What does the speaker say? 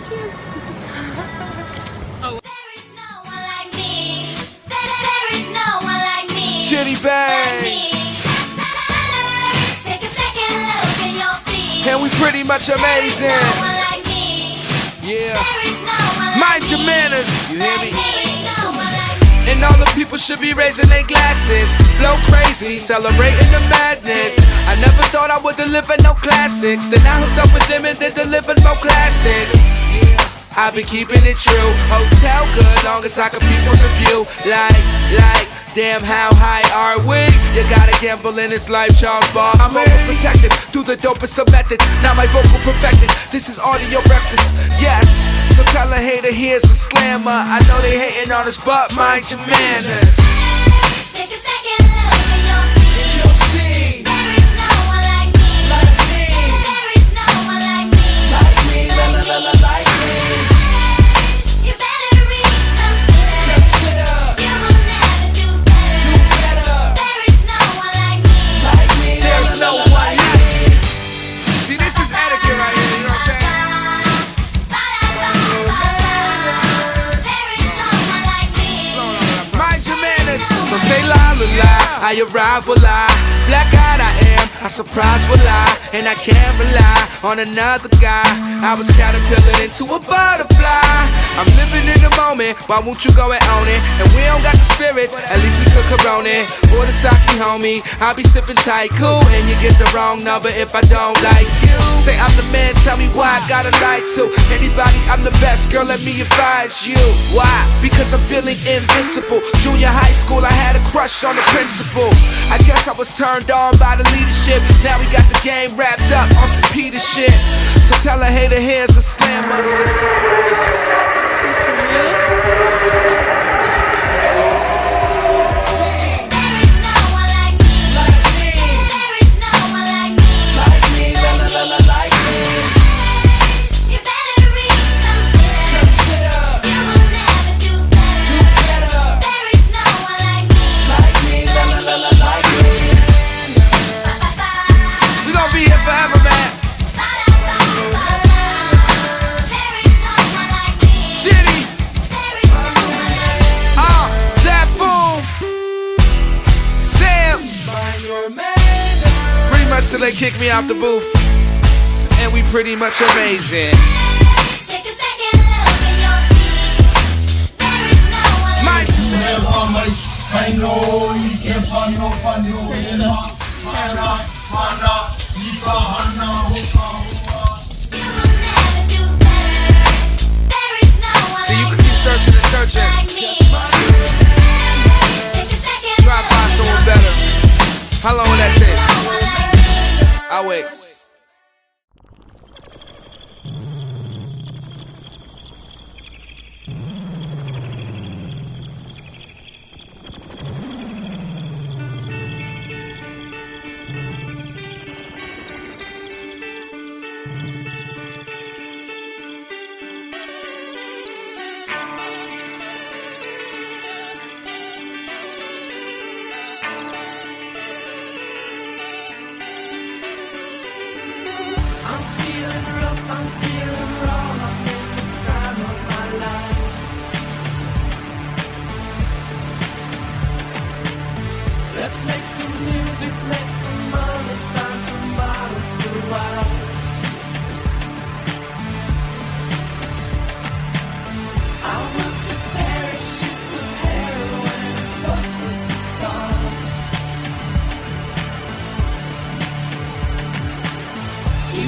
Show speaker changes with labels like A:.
A: Cheers. Oh.
B: There is no one like me. There is no one like me.
C: Chitty bang.
B: Take a second look and you'll see.
C: And we pretty much amazing.
B: There is no one like me.
C: Yeah.
B: There is no one
C: Mind
B: like
C: your
B: me.
C: manners. You hear me?
B: There is no one like me.
C: And all the people should be raising their glasses. Flow crazy, celebrating the madness. I never thought I would deliver no classics. Then I hooked up with them and then delivered more classics. I've been keeping it true. Hotel good, long as I can peep on the view. Like, damn, how high are we? You gotta gamble in this life, Charles Bar. I'm overprotected, do the dopest of methods. Now my vocal perfected, this is audio breakfast, yes. So tell a hater here's a slammer. I know they hating on us, but mind your manners.
B: Take a second look and you'll see. There is no one like me. There is no one like me.
C: Like me.
B: You better reconsider. You will never do better. There is no one like me.
C: There's no one like me. See, this is etiquette right here, you know what I'm saying?
B: There is no one like me.
C: Mind your manners. So say la la la, I arrive will I. Black eyed I am, I surprise will I. And I can't rely on another guy. I was caterpillared into a butterfly. I'm living in the moment, why won't you go and own it? And we don't got the spirits, at least we could Corona it. Or the sake, homie, I'll be sipping tight, cool. And you get the wrong number if I don't like you. Say I'm the man, tell me why I gotta lie to anybody, I'm the best, girl, let me advise you. Why? Because I'm feeling invincible. Junior high school, I had a crush on the principal. I guess I was turned on by the leadership. Now we got the game wrapped up on some Peter shit. So tell a hater here's a slammer. Till they kick me out the booth, and we pretty much amazing.
B: Take a second look and you'll see. There is no one like me. You will never do better. There is no one
C: So you
B: like
C: can keep searching and searching.
B: like me. Take a second
C: Try to
B: look
C: find
B: and
C: someone
B: you'll
C: better.
B: see.
C: How long will that take?
B: No one like me.
C: I'll wait.
D: Let's make some music, make some money, find some bottles to watch. I went to Paris, shoot some heroin, and fuck with the stars. You